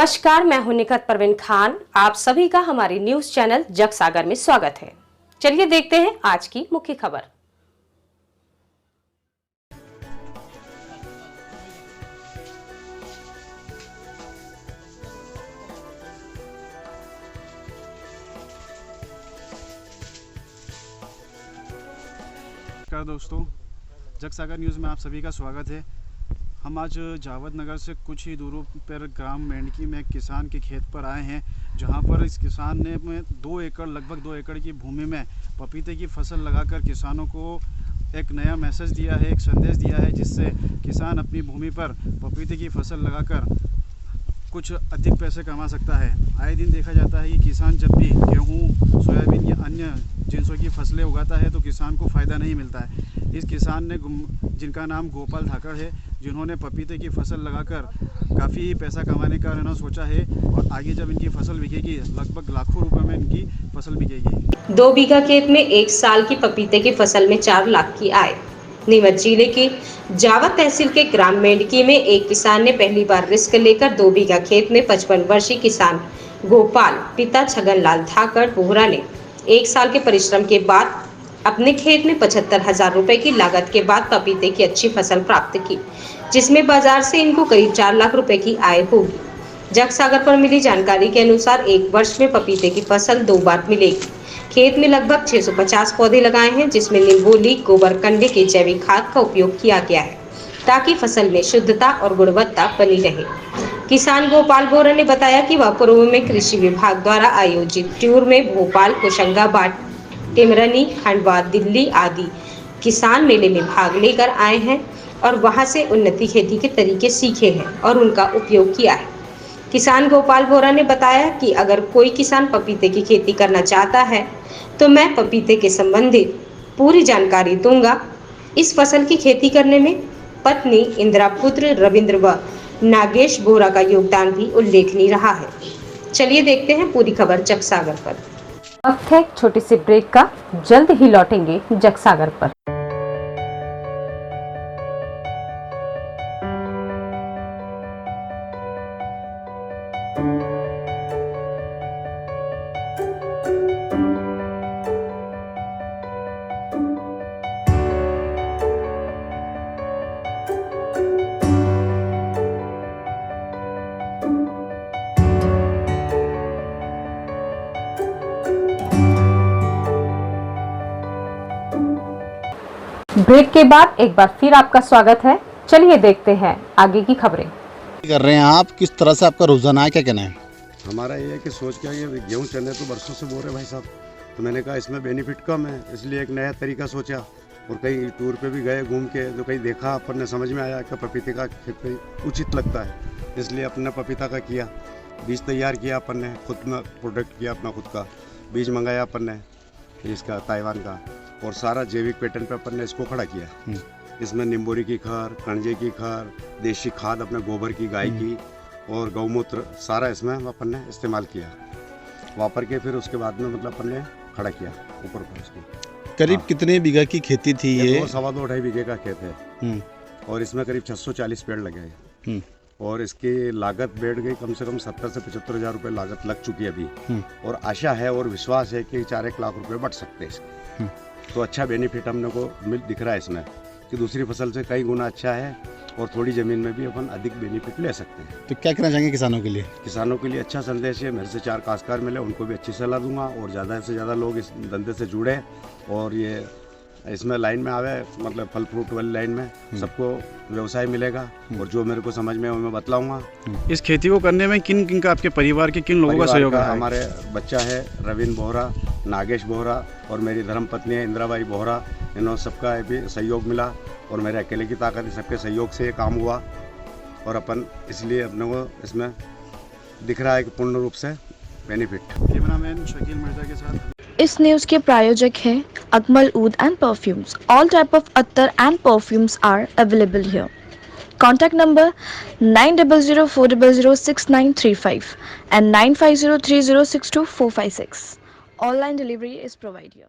नमस्कार, मैं हूं निखत परवीन खान। आप सभी का हमारी न्यूज चैनल जग सागर में स्वागत है। चलिए देखते हैं आज की मुख्य खबर। नमस्कार दोस्तों, जग सागर न्यूज़ में आप सभी का स्वागत है। हम आज जावद नगर से कुछ ही दूरों पर ग्राम मेंढकी में एक किसान के खेत पर आए हैं, जहां पर इस किसान ने लगभग 2 एकड़ की भूमि में पपीते की फसल लगाकर किसानों को एक नया मैसेज दिया है, एक संदेश दिया है, जिससे किसान अपनी भूमि पर पपीते की फसल लगाकर कुछ अधिक पैसे कमा सकता है। आए दिन देखा जाता है कि किसान जब भी गेहूँ, सोयाबीन या अन्य जिनसों की फसलें उगाता है तो किसान को फ़ायदा नहीं मिलता है। इस किसान ने, जिनका नाम गोपाल धाकड़ है, जिन्होंने पपीते की फसल लगाकर काफ़ी पैसा कमाने का सोचा है और आगे जब इनकी फसल बिकेगी लगभग लाखों रुपए में इनकी फसल बिकेगी। 2 बीघा खेत में 1 साल की पपीते की फसल में 4 लाख की आय। नीमच जिले के जावद तहसील के ग्राम मेंढकी में एक किसान ने पहली बार रिस्क लेकर 2 बीघा खेत में 55 वर्षीय किसान गोपाल पिता छगनलाल धाकड़ बोहरा ने 1 साल के परिश्रम के बाद अपने खेत में 75,000 रुपए की लागत के बाद पपीते की अच्छी फसल प्राप्त की, जिसमें बाजार से इनको करीब 4 लाख रुपए की आय होगी। जग सागर पर मिली जानकारी के अनुसार 1 वर्ष में पपीते की फसल 2 बार मिलेगी। खेत में लगभग 650 पौधे लगाए हैं, जिसमें निम्बोली गोबर कंडे के जैविक खाद का उपयोग किया गया है, ताकि फसल में शुद्धता और गुणवत्ता बनी रहे। किसान गोपाल बोहरा ने बताया कि वह पूर्व में कृषि विभाग द्वारा आयोजित टूर में भोपाल, होशंगाबाद, टिमरनी, खंडवा, दिल्ली आदि किसान मेले में भाग लेकर आए हैं और वहां से उन्नति खेती के तरीके सीखे हैं और उनका उपयोग किया है। किसान गोपाल बोहरा ने बताया कि अगर कोई किसान पपीते की खेती करना चाहता है तो मैं पपीते के संबंधित पूरी जानकारी दूंगा। इस फसल की खेती करने में पत्नी इंदिरा, पुत्र रविंद्र व नागेश बोहरा का योगदान भी उल्लेखनीय रहा है। चलिए देखते हैं पूरी खबर जग सागर पर। वक्त है एक छोटी सी ब्रेक का, जल्द ही लौटेंगे जग सागर पर। ब्रेक के बाद एक बार फिर आपका स्वागत है। चलिए देखते हैं आगे की खबरें। कर रहे हैं आप, किस तरह से आपका रुझान है, क्या कहना है? हमारा ये है कि सोच क्या, ये गेहूँ चने तो बरसों से बो रहे भाई साहब, तो मैंने कहा इसमें बेनिफिट कम है, इसलिए एक नया तरीका सोचा और कहीं टूर पे भी गए घूम के, तो कहीं देखा अपन ने, समझ में आया कि पपीते का खेती उचित लगता है, इसलिए अपने पपीता का किया। बीज तैयार किया अपन ने, खुद में प्रोडक्ट किया अपना, खुद का बीज मंगाया अपन ने इसका ताइवान का, और सारा जैविक पैटर्न पे अपन ने इसको खड़ा किया। इसमें निम्बोरी की खार, कणजे की खार, देसी खाद अपने गोबर की, गाय की और गौमूत्र, सारा इसमें अपन ने इस्तेमाल किया। वापर के फिर उसके बाद में मतलब अपन ने खड़ा किया ऊपर पर उसको। करीब कितने बीघा की खेती थी ये? 2-2.5 बीघे का खेत है और इसमें करीब 640 पेड़ लगे हैं और इसकी लागत बैठ गई कम से कम 70 से 75 हज़ार रुपये लागत लग चुकी है अभी। और आशा है और विश्वास है कि 4-1 लाख रुपए बढ़ सकते हैं इसके। तो अच्छा बेनिफिट हमने को दिख रहा है इसमें कि दूसरी फसल से कई गुना अच्छा है और थोड़ी ज़मीन में भी अपन अधिक बेनिफिट ले सकते हैं। तो क्या कहना चाहेंगे किसानों के लिए? किसानों के लिए अच्छा संदेश है, मेरे से 4 काश्तकार मिले, उनको भी अच्छी सलाह दूंगा और ज़्यादा से ज़्यादा लोग इस धंधे से जुड़े और ये इसमें लाइन में आवे, मतलब फल फ्रूट वाली लाइन में सबको व्यवसाय मिलेगा और जो मेरे को समझ में मैं बतलाऊंगा। इस खेती को करने में किन किन का, आपके परिवार के किन लोगों का सहयोग है? हमारे बच्चा है रविंद्र बोहरा, नागेश बोहरा और मेरी धर्मपत्नी है इंदिराबाई बोहरा, इन्होंने सबका भी सहयोग मिला और मेरे अकेले की ताकत, सबके सहयोग से ये काम हुआ और अपन इसलिए अपने को इसमें दिख रहा है कि पूर्ण रूप से बेनिफिट। कैमरामैन शकील मिर्जा के साथ। इस न्यूज़ के प्रायोजक हैं Akmal Oud and perfumes. All type of attar and perfumes are available here. Contact number 9004006935 and 9503062456. Online delivery is provided here.